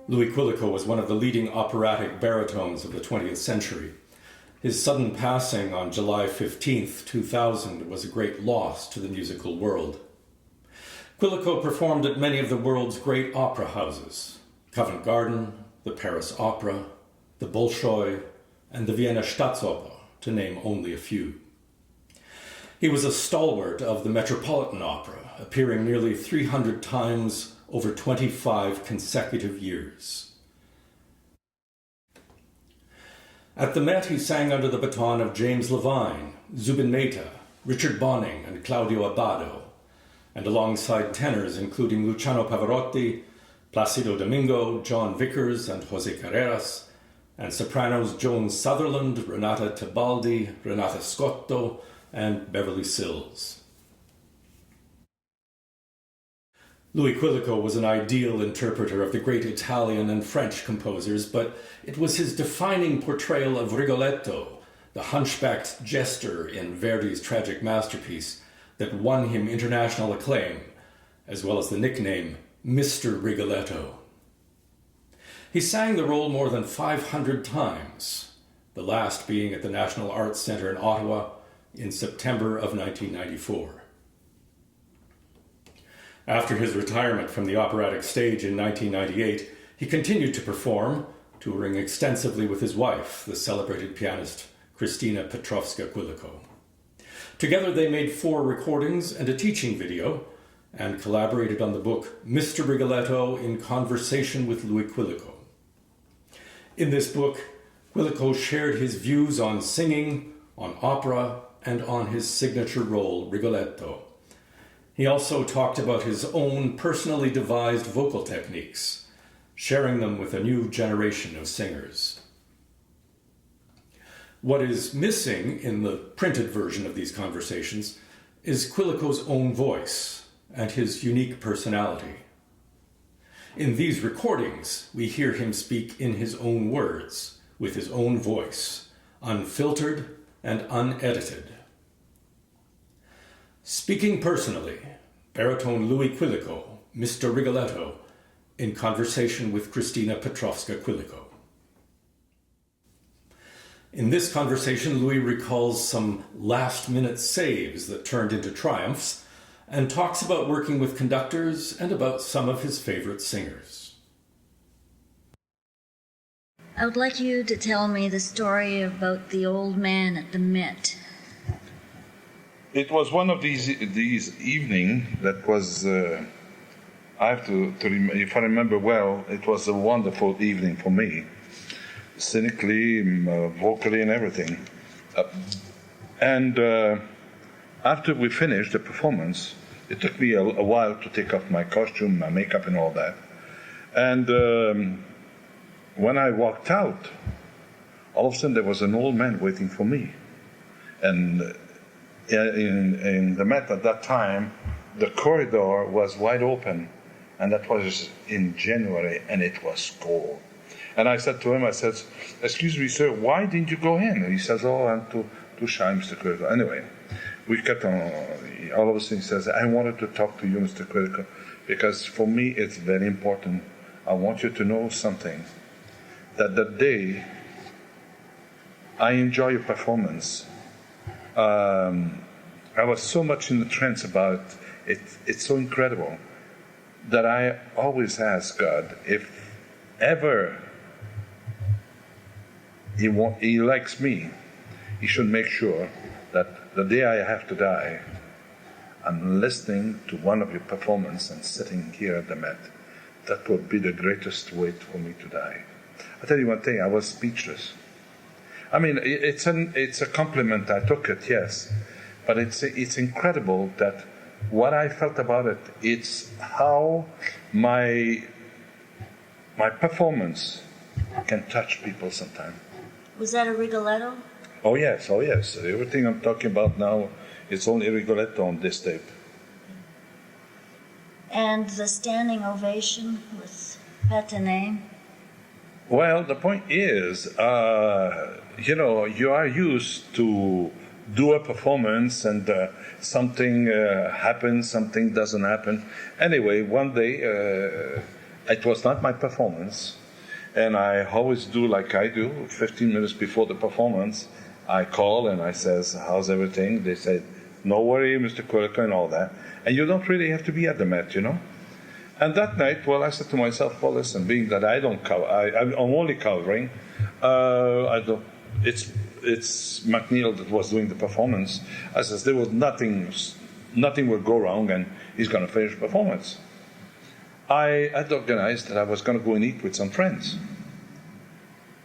Louis Quilico was one of the leading operatic baritones of the 20th century. His sudden passing on July 15th, 2000 was a great loss to the musical world. Quilico performed at many of the world's great opera houses: Covent Garden, the Paris Opera, the Bolshoi, and the Vienna Staatsoper, to name only a few. He was a stalwart of the Metropolitan Opera, appearing nearly 300 times over 25 consecutive years. At the Met, he sang under the baton of James Levine, Zubin Mehta, Richard Bonynge and Claudio Abbado, and alongside tenors including Luciano Pavarotti, Placido Domingo, John Vickers and José Carreras, and sopranos Joan Sutherland, Renata Tebaldi, Renata Scotto, and Beverly Sills. Louis Quilico was an ideal interpreter of the great Italian and French composers, but it was his defining portrayal of Rigoletto, the hunchbacked jester in Verdi's tragic masterpiece, that won him international acclaim, as well as the nickname Mr. Rigoletto. He sang the role more than 500 times, the last being at the National Arts Centre in Ottawa in September of 1994. After his retirement from the operatic stage in 1998, he continued to perform, touring extensively with his wife, the celebrated pianist Christina Petrowska Quilico. Together they made 4 recordings and a teaching video, and collaborated on the book Mr. Rigoletto in Conversation with Louis Quilico. In this book, Quilico shared his views on singing, on opera, and on his signature role, Rigoletto. He also talked about his own personally devised vocal techniques, sharing them with a new generation of singers. What is missing in the printed version of these conversations is Quilico's own voice and his unique personality. In these recordings, we hear him speak in his own words, with his own voice, unfiltered and unedited. Speaking personally, baritone Louis Quilico, Mr. Rigoletto, in conversation with Christina Petrowska Quilico. In this conversation, Louis recalls some last-minute saves that turned into triumphs, and talks about working with conductors and about some of his favorite singers. I would like you to tell me the story about the old man at the Met. It was one of these evenings that was, I have to if I remember well, it was a wonderful evening for me, cynically, vocally, and everything. After we finished the performance, it took me a while to take off my costume, my makeup, and all that. And when I walked out, all of a sudden there was an old man waiting for me. And in the Met at that time, the corridor was wide open, and that was in January, and it was cold. And I said to him, "Excuse me, sir, why didn't you go in?" And he says, "Oh, I'm too shy, Mr. Quilico." Anyway, we kept on. All of a sudden, he says, "I wanted to talk to you, Mr. Quilico, because for me it's very important. I want you to know something, that the day I enjoy your performance, I was so much in the trance about it. It's so incredible that I always ask God, if ever He likes me, He should make sure that the day I have to die, I'm listening to one of your performances and sitting here at the Met. That would be the greatest way for me to die." I'll tell you one thing, I was speechless. I mean, it's a compliment, I took it, yes, but it's incredible that what I felt about it, it's how my performance can touch people sometimes. Was that a Rigoletto? Oh yes, oh yes. Everything I'm talking about now, it's only Rigoletto on this tape. And the standing ovation with Patanay? Well, the point is, you are used to do a performance and something happens, something doesn't happen. Anyway, one day, it was not my performance, and I always do like I do, 15 minutes before the performance, I call and I says, how's everything? They said, no worry, Mr. Quilico, and all that. And you don't really have to be at the Met, And that night, well, I said to myself, well, listen, being that I don't cover, I'm only covering, it's McNeil that was doing the performance. I says, there was nothing would go wrong, and he's going to finish the performance. I had organized that I was going to go and eat with some friends.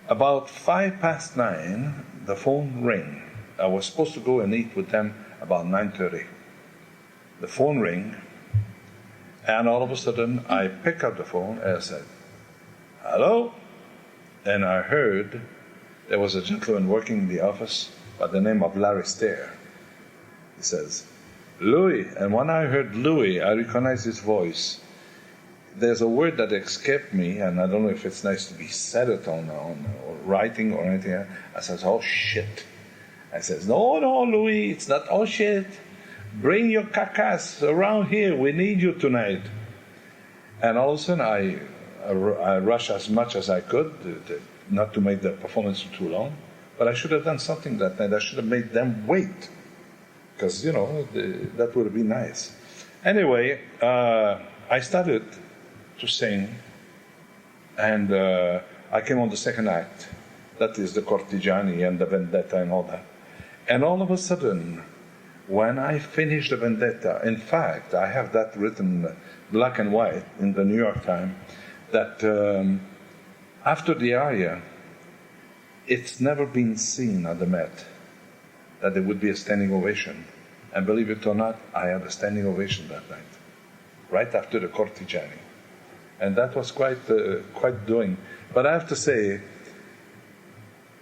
About 9:05, the phone rang. I was supposed to go and eat with them about 9:30. The phone rang, and all of a sudden, I pick up the phone and I said, hello? And I heard there was a gentleman working in the office by the name of Larry Stair. He says, Louis. And when I heard Louis, I recognized his voice. There's a word that escaped me, and I don't know if it's nice to be said it on writing or anything. I says, oh, shit. I says, no, Louis, it's not oh, shit. Bring your cacas around here. We need you tonight. And all of a sudden, I rushed as much as I could, not to make the performance too long. But I should have done something that night. I should have made them wait, because, that would have been nice. Anyway, I started to sing, and I came on the second act. That is the Cortigiani and the Vendetta and all that. And all of a sudden, when I finished the Vendetta, in fact, I have that written black and white in the New York Times, that after the aria, it's never been seen at the Met that there would be a standing ovation. And believe it or not, I had a standing ovation that night, right after the Cortigiani. And that was quite doing. But I have to say,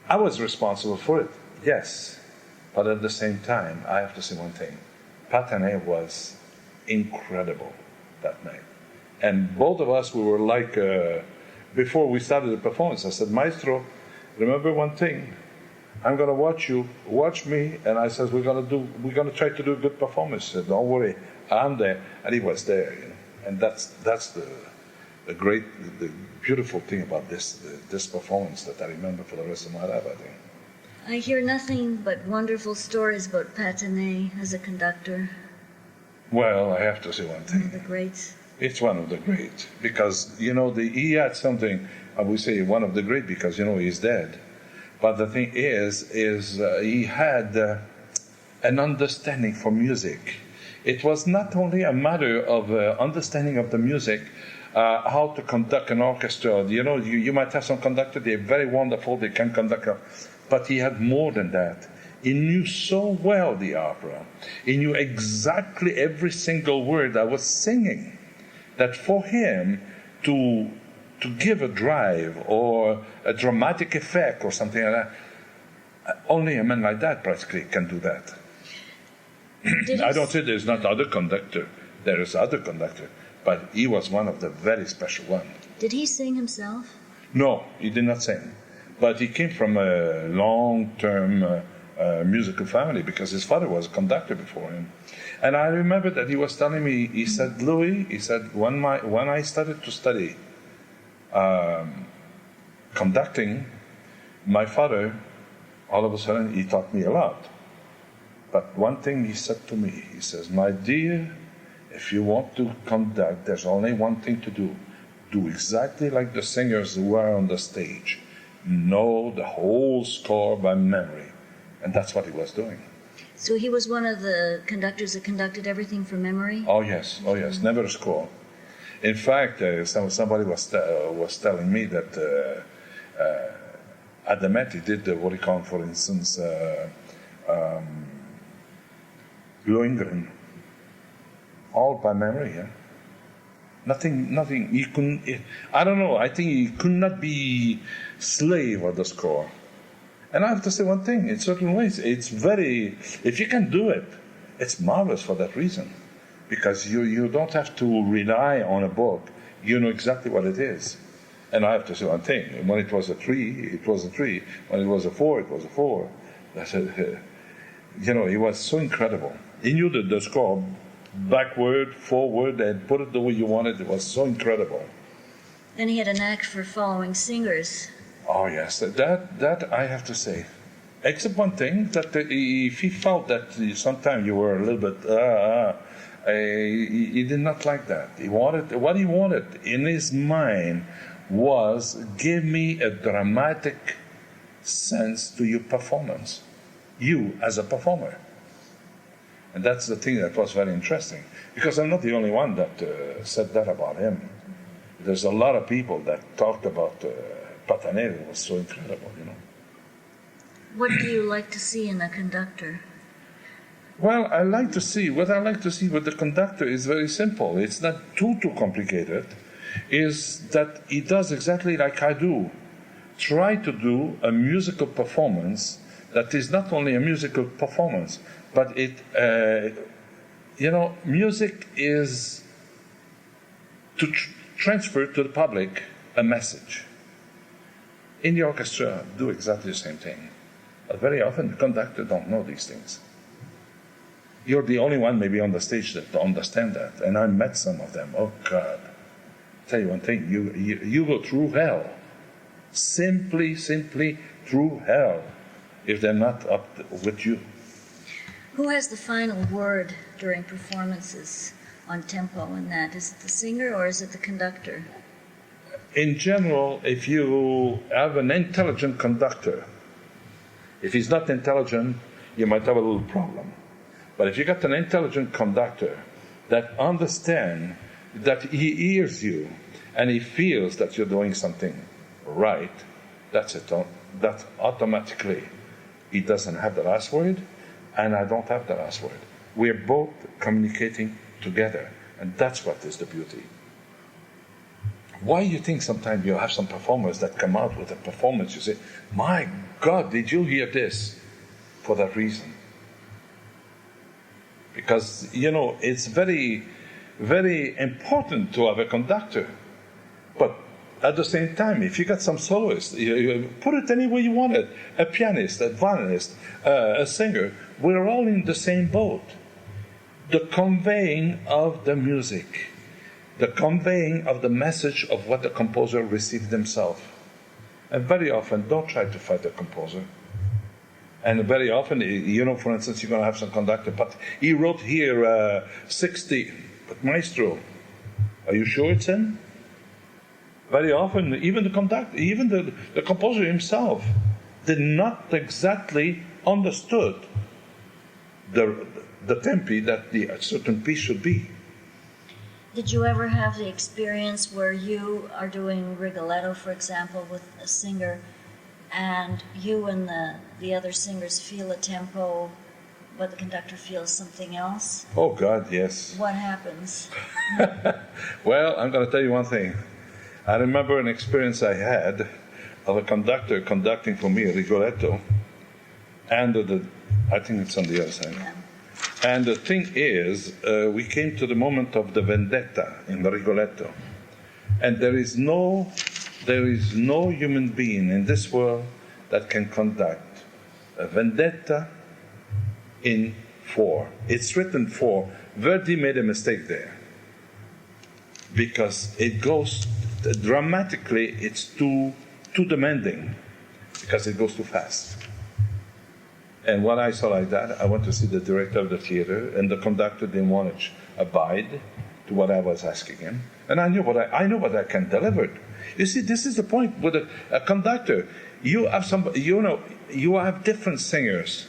I was responsible for it, yes. But at the same time, I have to say one thing. Patanay was incredible that night. And both of us, we were like, before we started the performance, I said, Maestro, remember one thing. I'm going to watch you, watch me, and I said, we're going to try to do a good performance. He said, don't worry, I'm there. And he was there, And that's the beautiful thing about this performance that I remember for the rest of my life, I think. I hear nothing but wonderful stories about Patanay as a conductor. Well, I have to say one thing. One of the greats. It's one of the great, because, he had something, I would say one of the great, because, he's dead. But the thing is he had an understanding for music. It was not only a matter of understanding of the music, how to conduct an orchestra. You might have some conductor, they're very wonderful, they can conduct, but he had more than that. He knew so well the opera. He knew exactly every single word I was singing, that for him to give a drive or a dramatic effect or something like that, only a man like that practically can do that. I don't say there's not other conductor. There is other conductor, but he was one of the very special ones. Did he sing himself? No, he did not sing. But he came from a long-term musical family, because his father was a conductor before him. And I remember that he was telling me, he said, Louis, he said, when I started to study conducting, my father, all of a sudden, he taught me a lot. But one thing he said to me, he says, my dear, if you want to conduct, there's only one thing to do. Do exactly like the singers who are on the stage. Know the whole score by memory. And that's what he was doing. So he was one of the conductors that conducted everything from memory? Oh, yes, never a score. In fact, somebody was telling me that at the Met he did what he called, for instance, Lohengrin. all by memory. Yeah? Nothing. He couldn't. I don't know. I think he could not be slave of the score. And I have to say one thing. In certain ways, it's very. If you can do it, it's marvelous for that reason, because you don't have to rely on a book. You know exactly what it is. And I have to say one thing. When it was a 3, it was a 3. When it was a 4, it was a 4. That's it. He was so incredible. He knew the score backward, forward, and put it the way you wanted. It was so incredible. And he had a knack for following singers. Oh yes, that I have to say. Except one thing, that if he felt that sometimes you were a little bit, he did not like that. What he wanted in his mind was, give me a dramatic sense to your performance, you as a performer. And that's the thing that was very interesting, because I'm not the only one that said that about him. There's a lot of people that talked about Patanelli. It was so incredible, What do you like to see in a conductor? Well, what I like to see with the conductor is very simple. It's not too complicated. Is that he does exactly like I do. Try to do a musical performance that is not only a musical performance, but music is to transfer to the public a message. In the orchestra, do exactly the same thing. But very often the conductor don't know these things. You're the only one maybe on the stage that understand that. And I met some of them. Oh God. Tell you one thing, you go through hell. Simply through hell if they're not up with you. Who has the final word during performances on tempo and that? Is it the singer or is it the conductor? In general, if you have an intelligent conductor, if he's not intelligent, you might have a little problem. But if you got an intelligent conductor that understands, that he hears you, and he feels that you're doing something right, that's it. That automatically, he doesn't have the last word, and I don't have the last word. We're both communicating together, and that's what is the beauty. Why do you think sometimes you have some performers that come out with a performance, you say, my God, did you hear this? For that reason. Because, it's very, very important to have a conductor. But at the same time, if you got some soloists, you put it any way you want it. A pianist, a violinist, a singer, we're all in the same boat. The conveying of the music, the conveying of the message of what the composer received himself. And very often, don't try to fight the composer. And very often, for instance, you're going to have some conductor, but he wrote here 60, but maestro, are you sure it's him? Very often, even the conductor, even the composer himself, did not exactly understood the tempi that a certain piece should be. Did you ever have the experience where you are doing Rigoletto, for example, with a singer, and you and the other singers feel a tempo, but the conductor feels something else? Oh, God, yes. What happens? Well, I'm going to tell you one thing. I remember an experience I had of a conductor conducting for me a Rigoletto, and I think it's on the other side. Yeah. And the thing is, we came to the moment of the vendetta in the Rigoletto. And there is no human being in this world that can conduct a vendetta in 4. It's written 4. Verdi made a mistake there. Because it goes, dramatically, it's too demanding. Because it goes too fast. And when I saw like that, I went to see the director of the theater, and the conductor didn't want to abide to what I was asking him. And I know what I can deliver. You see, this is the point with a conductor. You have you have different singers.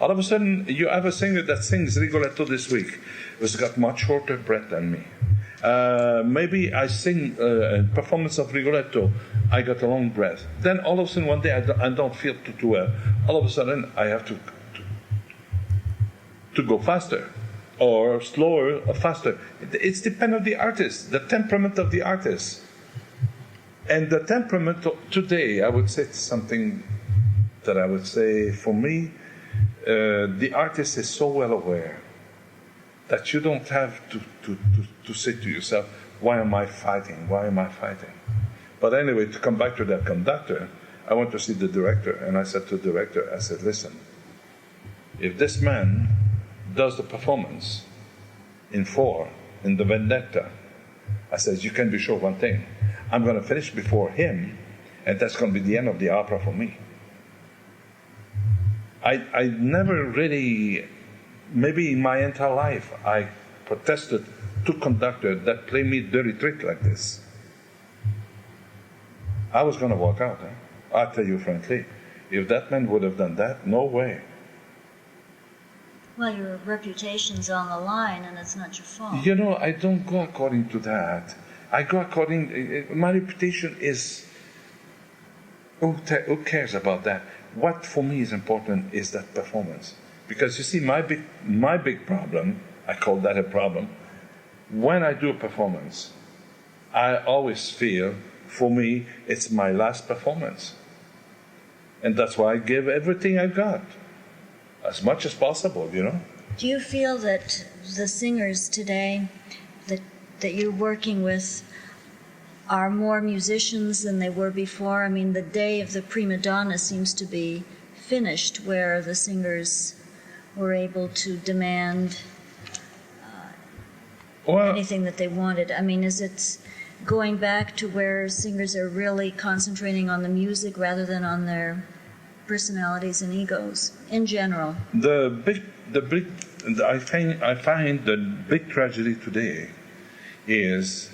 All of a sudden, you have a singer that sings Rigoletto this week, who's got much shorter breath than me. Maybe I sing a performance of Rigoletto, I got a long breath. Then all of a sudden one day I don't feel too well. All of a sudden I have to go faster. or slower or faster. It's depend on the artist, the temperament of the artist. And the temperament today, I would say something that I would say, for me, the artist is so well aware that you don't have to say to yourself, why am I fighting? Why am I fighting? But anyway, to come back to that conductor, I went to see the director, and I said to the director, I said, listen, if this man does the performance in 4, in the Vendetta, I said, you can be sure one thing, I'm going to finish before him, and that's going to be the end of the opera for me. I never really, maybe in my entire life, I protested to conductors that play me dirty trick like this. I was going to walk out. I'll tell you frankly, if that man would have done that, no way. Well, your reputation's on the line, and it's not your fault. You know, I don't go according to that. I go according, my reputation is, who cares about that? What for me is important is that performance. Because you see, my big problem, I call that a problem, when I do a performance, I always feel, for me, it's my last performance. And that's why I give everything I got, as much as possible, you know. Do you feel that the singers today that you're working with are more musicians than they were before? I mean, the day of the prima donna seems to be finished, where the singers were able to demand anything that they wanted. I mean, is it going back to where singers are really concentrating on the music rather than on their personalities and egos in general? I find the big tragedy today is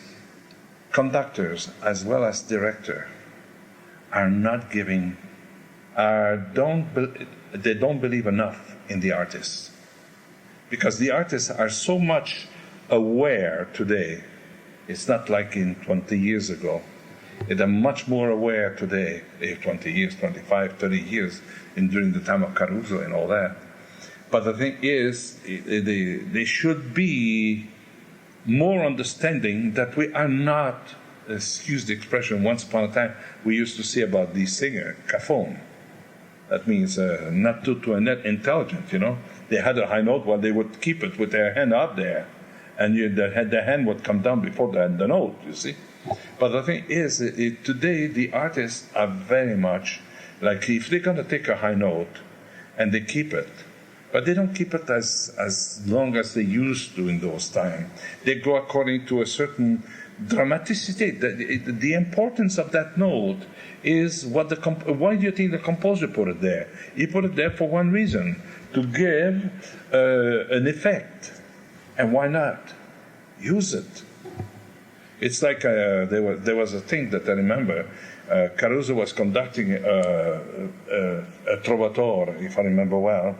conductors as well as director are not giving, they don't believe enough in the artists, because the artists are so much aware today. It's not like in 20 years ago. They're much more aware today, 20 years, 25, 30 years, during the time of Caruso and all that. But the thing is, they should be more understanding that we are not, excuse the expression, once upon a time, we used to say about the singer, cafon. That means not too intelligent, you know. They had a high note, while they would keep it with their hand up there. And the hand would come down before the note, you see. But the thing is, today the artists are very much like, if they're going to take a high note and they keep it, but they don't keep it as long as they used to in those times. They go according to a certain dramaticity. The importance of that note is why do you think the composer put it there? He put it there for one reason, to give an effect. And why not? Use it. It's like there was a thing that I remember. Caruso was conducting a Trovatore, if I remember well,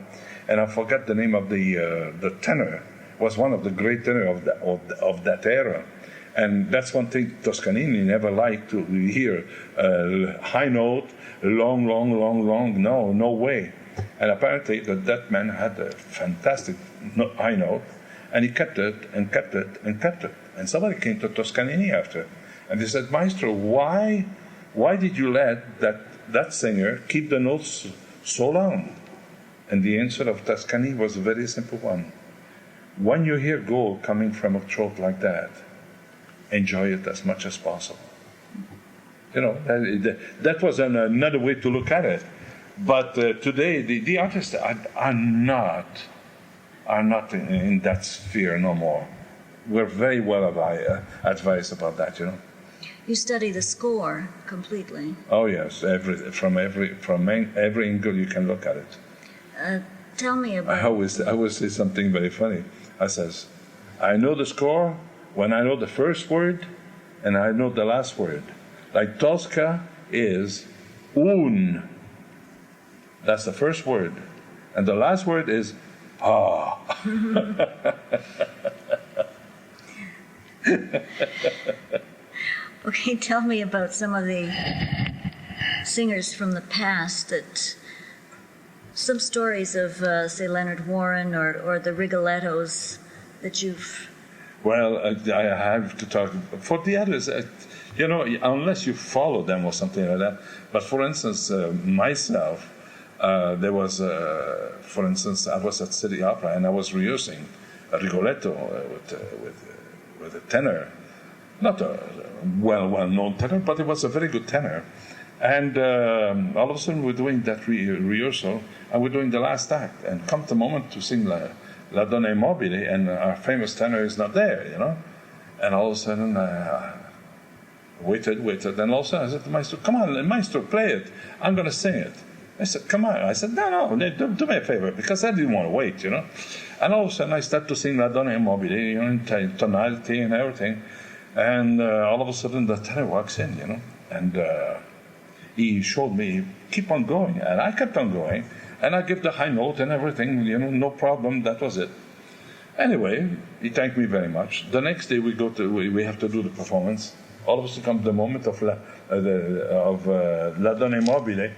and I forgot the name of the tenor. Was one of the great tenors of that era. And that's one thing Toscanini never liked to hear. High note, long, no way. And apparently that man had a fantastic high note, and he kept it and kept it and kept it. And somebody came to Toscanini after, and they said, Maestro, why did you let that singer keep the notes so long? And the answer of Toscanini was a very simple one. When you hear gold coming from a throat like that, enjoy it as much as possible. You know, that was another way to look at it. But today, the artists are not in that sphere no more. We're very well advised about that, you know. You study the score completely. Oh yes, from every angle you can look at it. Tell me about. I always say something very funny. I says, I know the score when I know the first word and I know the last word. Like Tosca is un. That's the first word, and the last word is ah. Okay, tell me about some of the singers from the past, some stories of, say, Leonard Warren or the Rigolettos that you've... Well, I have to talk for the others. Unless you follow them or something like that. But for instance, myself, there was, for instance, I was at City Opera and I was rehearsing a Rigoletto with a tenor, not a well-known tenor, but it was a very good tenor. And all of a sudden, we're doing that rehearsal, and we're doing the last act, and comes the moment to sing La Donna Immobile, and our famous tenor is not there, And all of a sudden, waited, and all of a sudden I said to Maestro, come on, Maestro, play it. I'm going to sing it. I said, come on. I said, no, do me a favor, because I didn't want to wait, And all of a sudden I start to sing La Donna Immobile, in tonality and everything. And all of a sudden the tenor walks in, And he showed me, keep on going. And I kept on going. And I give the high note and everything, no problem, that was it. Anyway, he thanked me very much. The next day we have to do the performance. All of a sudden comes the moment of La Donna Immobile.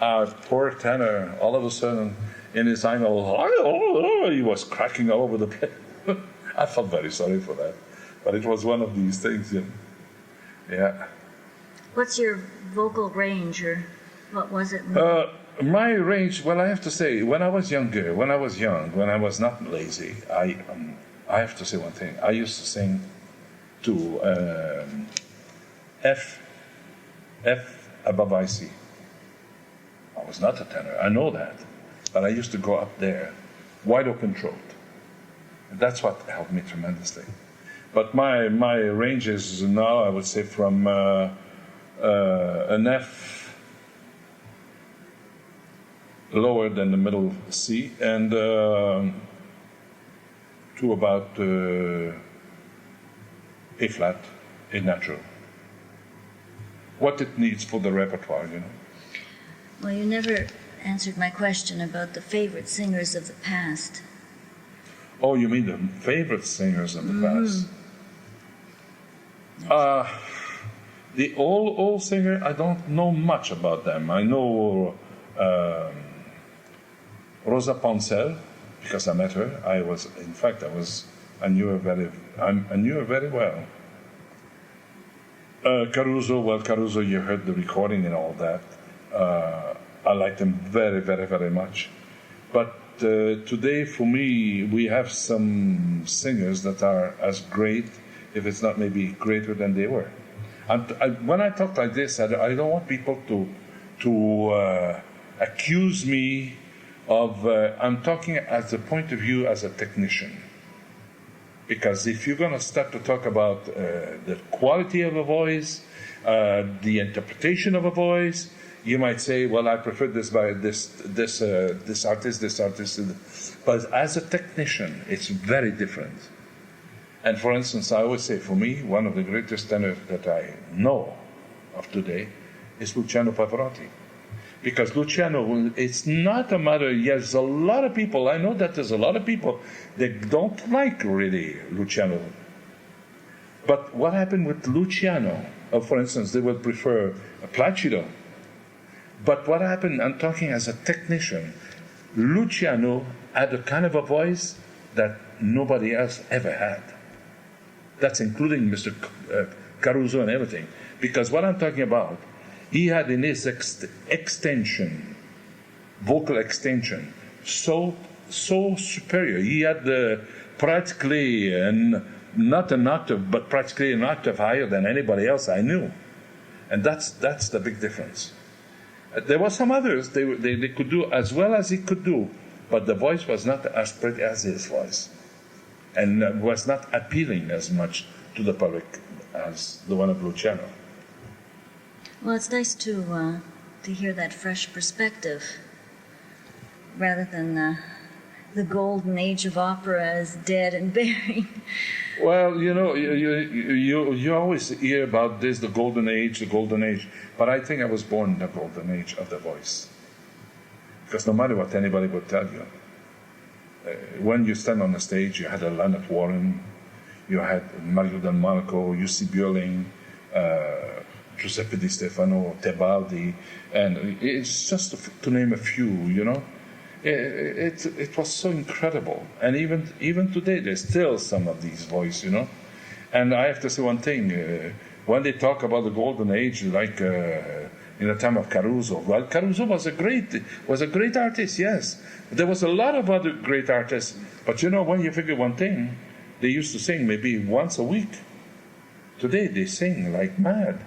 Our poor tenor, all of a sudden, in his angle, he was cracking all over the place. I felt very sorry for that. But it was one of these things, Yeah. What's your vocal range, or what was it? My range, well, I have to say, when I was young, when I was not lazy, I have to say one thing. I used to sing to F above IC. I was not a tenor, I know that. But I used to go up there, wide open throat. That's what helped me tremendously. But my range is now, I would say, from an F lower than the middle C, and to about A flat, A natural. What it needs for the repertoire, Well, you never answered my question about the favorite singers of the past. Oh, you mean the favorite singers of the past? The old singer, I don't know much about them. I know Rosa Poncel, because I met her. I knew her very well. Caruso, you heard the recording and all that. I like them very, very, very much. But today, for me, we have some singers that are as great, if it's not maybe greater than they were. When I talk like this, I don't want people to accuse me of, I'm talking as a point of view as a technician. Because if you're going to start to talk about the quality of a voice, the interpretation of a voice, you might say, well, I prefer this by this artist. But as a technician, it's very different. And for instance, I always say, for me, one of the greatest tenors that I know of today is Luciano Pavarotti. Because Luciano, it's not a matter, yes, a lot of people, I know that there's a lot of people that don't like really Luciano. But what happened with Luciano, for instance, they would prefer Placido. But what happened, I'm talking as a technician, Luciano had a kind of a voice that nobody else ever had. That's including Mr. Caruso and everything. Because what I'm talking about, he had in his extension, vocal extension, so superior. He had practically, not an octave, but practically an octave higher than anybody else I knew. And that's the big difference. There were some others, they could do as well as he could do, but the voice was not as pretty as his voice, and was not appealing as much to the public as the one of Luciano. Well, it's nice to hear that fresh perspective, rather than the golden age of opera is dead and buried. Well, you always hear about this, the golden age, but I think I was born in the golden age of the voice. Because no matter what anybody would tell you, when you stand on the stage, you had a Leonard Warren, you had Mario Del Marco, Jussi Björling, Giuseppe Di Stefano, Tebaldi, and it's just to name a few, It was so incredible. And even today, there's still some of these voices, you know. And I have to say one thing. When they talk about the golden age, like in the time of Caruso, well, Caruso was a great artist, yes. There was a lot of other great artists. But you know, when you figure one thing, they used to sing maybe once a week. Today, they sing like mad.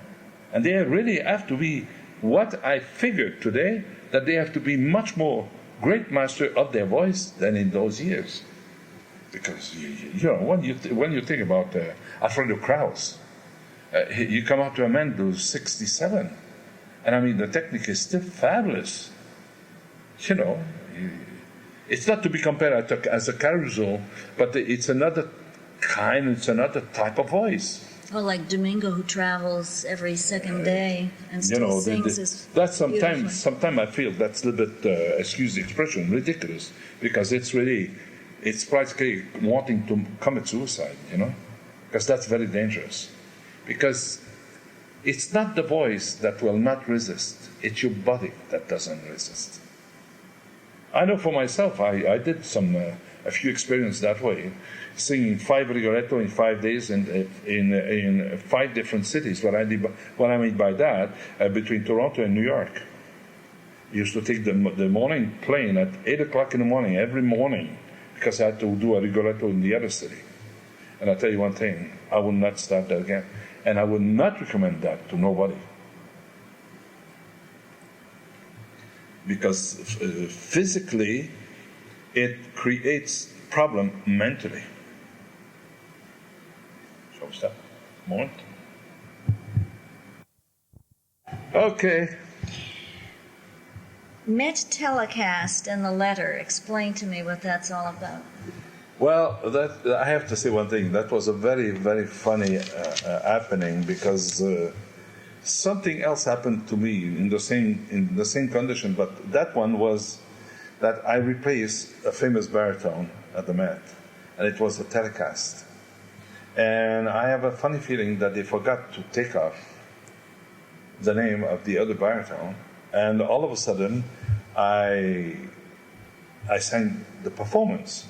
And they really have to be, what I figured today, that they have to be much more great master of their voice than in those years. Because, you know, when you think about Alfredo Kraus, you come up to a man who's 67. And I mean, the technique is still fabulous. You know, it's not to be compared as a Caruso, but it's another kind, it's another type of voice. Well, like Domingo, who travels every second day and still sings. That's sometimes I feel that's a little bit, excuse the expression, ridiculous, because it's practically wanting to commit suicide, you know, because that's very dangerous. Because it's not the voice that will not resist, it's your body that doesn't resist. I know for myself, I did a few experiences that way, singing 5 Rigoletto in 5 days in 5 different cities. What I mean by that, between Toronto and New York. I used to take the morning plane at 8 o'clock in the morning, every morning, because I had to do a Rigoletto in the other city. And I'll tell you one thing, I will not start that again. And I would not recommend that to nobody. Because physically, it creates problem mentally. Shall we stop? Moment. Okay. Met telecast and the letter. Explain to me what that's all about. Well, I have to say one thing. That was a very, very funny happening, because something else happened to me in the same condition. But that one was that I replaced a famous baritone at the Met, and it was a telecast. And I have a funny feeling that they forgot to take off the name of the other baritone, and all of a sudden, I sang the performance.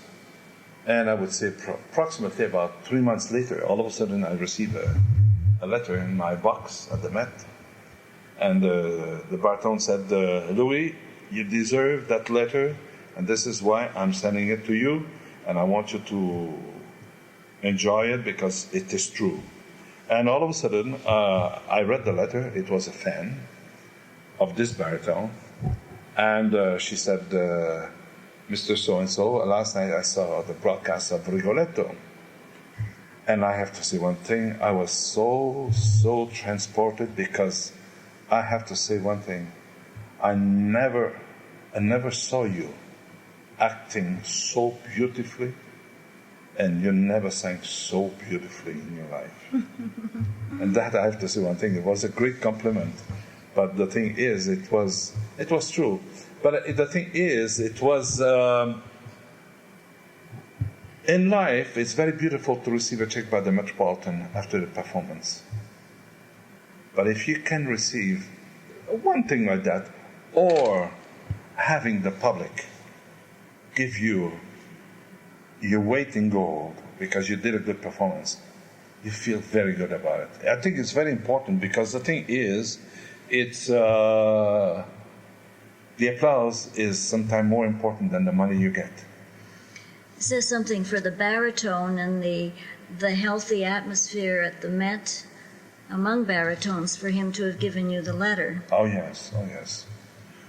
And I would say approximately about 3 months later, all of a sudden I received a letter in my box at the Met. And the baritone said, Louis, you deserve that letter, and this is why I'm sending it to you, and I want you to enjoy it because it is true. And all of a sudden, I read the letter. It was a fan of this baritone, and she said, Mr. So-and-so, last night I saw the broadcast of Rigoletto. And I have to say one thing, I was so transported, because I have to say one thing, I never saw you acting so beautifully, and you never sang so beautifully in your life. And that, I have to say one thing, it was a great compliment. But the thing is, it was true. But the thing is, it was, in life, it's very beautiful to receive a check by the Metropolitan after the performance. But if you can receive one thing like that, or having the public give you your weight in gold because you did a good performance, you feel very good about it. I think it's very important, because the thing is, it's the applause is sometimes more important than the money you get. It says something for the baritone and the healthy atmosphere at the Met among baritones for him to have given you the letter. Oh yes.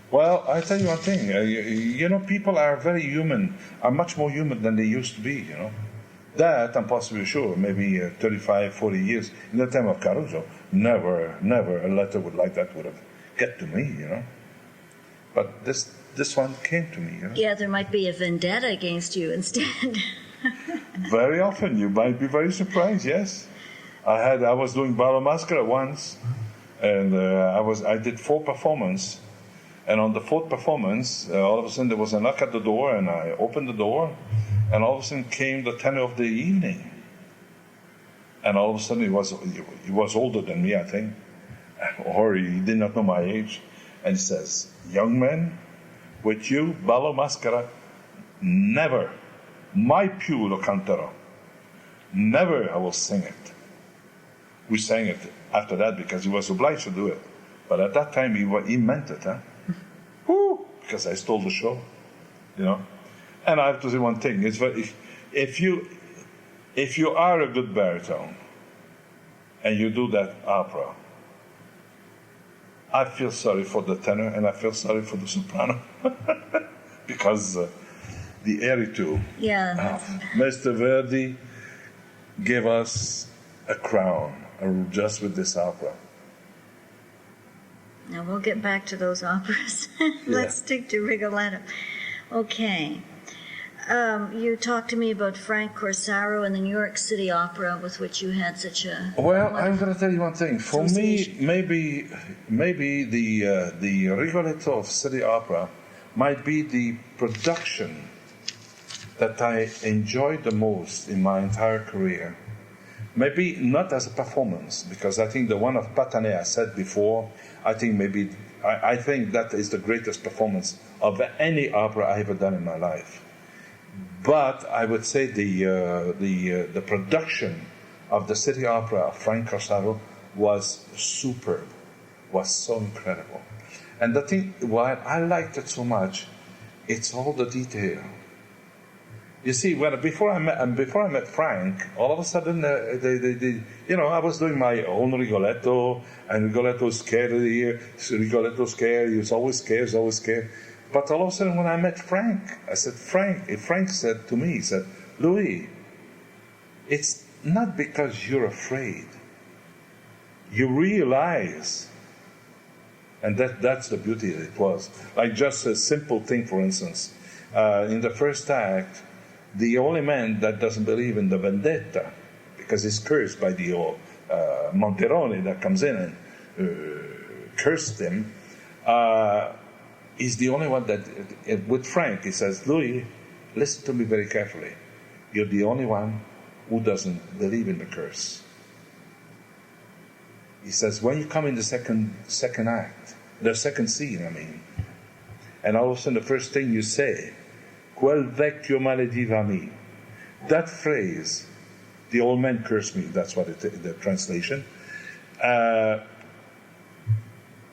Well, I tell you one thing. You know, people are very human, are much more human than they used to be. You know, that I'm possibly sure. Maybe 35, 40 years in the time of Caruso, never a letter like that would have get to me. You know. But this one came to me. You know? Yeah, there might be a vendetta against you instead. Very often, you might be very surprised. Yes, I was doing Ballo Maschera once, and I did 4 performances, and on the 4th performance, all of a sudden there was a knock at the door, and I opened the door, and all of a sudden came the tenor of the evening, and all of a sudden he was older than me, I think, or he did not know my age. And he says, young man, With you, ballo maschera, never. Mai più lo canterò. Never I will sing it. We sang it after that because he was obliged to do it. But at that time he meant it, huh? Woo! Because I stole the show, you know. And I have to say one thing: it's very, if you are a good baritone and you do that opera, I feel sorry for the tenor and I feel sorry for the soprano because the airy too. Yeah. Mr. Verdi gave us a crown just with this opera. Now we'll get back to those operas. Let's stick to Rigoletto. Okay. You talked to me about Frank Corsaro and the New York City Opera, with which you had such a... Well, I'm going to tell you one thing. For me, maybe the Rigoletto of City Opera might be the production that I enjoyed the most in my entire career. Maybe not as a performance, because I think the one of Patané I said before, I think that is the greatest performance of any opera I ever done in my life. But I would say the production of the City Opera of Frank Corsaro was superb, was so incredible. And the thing why I liked it so much, it's all the detail. You see, before I met Frank, all of a sudden, I was doing my own Rigoletto, and Rigoletto scared here, Rigoletto scared, he was always scared. But all of a sudden, when I met Frank, I said, Frank said to me, he said, Louis, it's not because you're afraid. You realize, and that's the beauty it was. Like just a simple thing, for instance, in the first act, the only man that doesn't believe in the vendetta, because he's cursed by the old Monterone that comes in and cursed him, is the only one that, with Frank, he says, Louis, listen to me very carefully. You're the only one who doesn't believe in the curse. He says, when you come in the second act, the second scene, I mean, and all of a sudden the first thing you say, quel vecchio malediva me. That phrase, the old man cursed me, that's what the translation.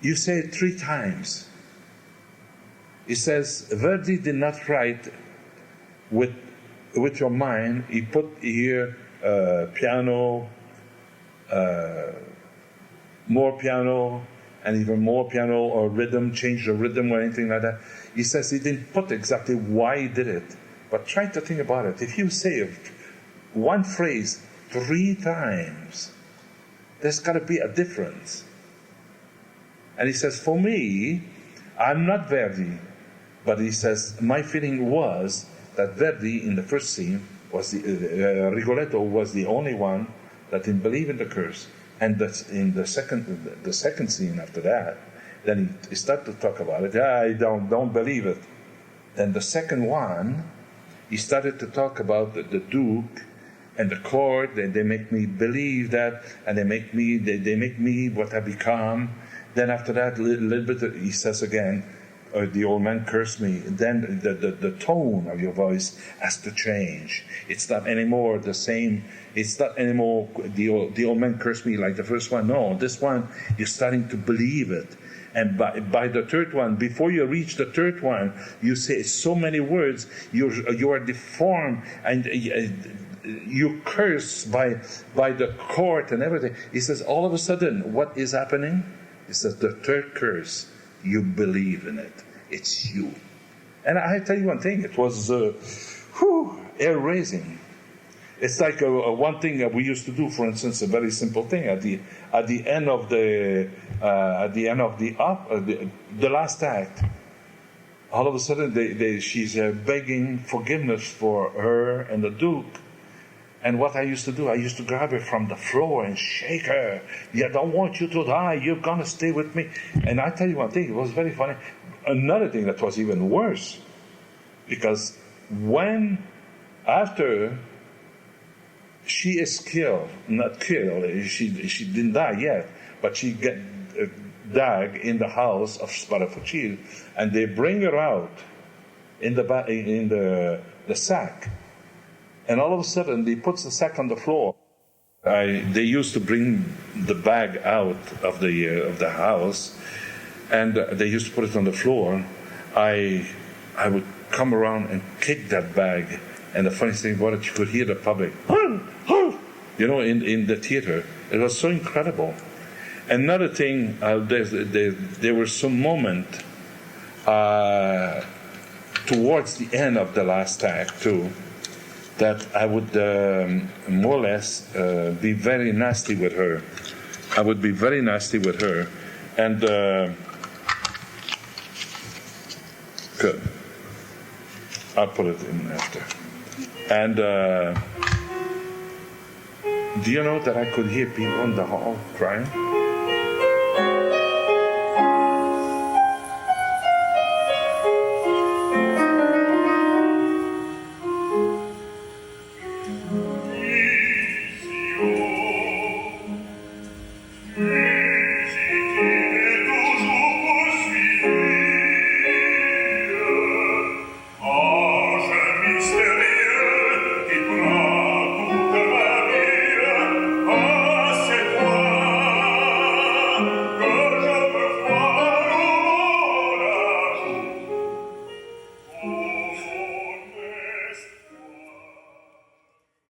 You say it 3 times. He says, Verdi did not write with your mind. He put here piano, more piano, and even more piano or rhythm, change the rhythm or anything like that. He says he didn't put exactly why he did it, but try to think about it. If you say one phrase 3 times, there's got to be a difference. And he says, for me, I'm not Verdi, but he says, my feeling was that Verdi in the first scene was Rigoletto was the only one that didn't believe in the curse. And that's in the second scene after that, then he started to talk about it. I don't believe it. Then the second one, he started to talk about the Duke and the court. They make me believe that, and they make me what I become. Then after that, a little bit, he says again, the old man cursed me. Then the tone of your voice has to change. It's not anymore the same. It's not anymore the old man cursed me like the first one. No, this one, you're starting to believe it. And by the third one, before you reach the third one, you say so many words, you are deformed, and you curse by the court and everything. He says, all of a sudden, what is happening? He says, the third curse, you believe in it. It's you. And I tell you one thing, it was air-raising. It's like one thing that we used to do, for instance, a very simple thing at the end of the last act. All of a sudden, she's begging forgiveness for her and the Duke. And what I used to do, I used to grab her from the floor and shake her. I don't want you to die. You're gonna stay with me. And I tell you one thing, it was very funny. Another thing that was even worse, because after she is killed, not killed, she didn't die yet, but she dag in the house of Sparafucci, and they bring her out in the sack, and all of a sudden they put the sack on the floor. They used to bring the bag out of the house, and they used to put it on the floor. I would come around and kick that bag, and the funny thing about it, you could hear the public, in the theater. It was so incredible. Another thing, there were some moments towards the end of the last act too, that I would more or less be very nasty with her. I would be very nasty with her, and good. I'll put it in after. And do you know that I could hear people in the hall crying?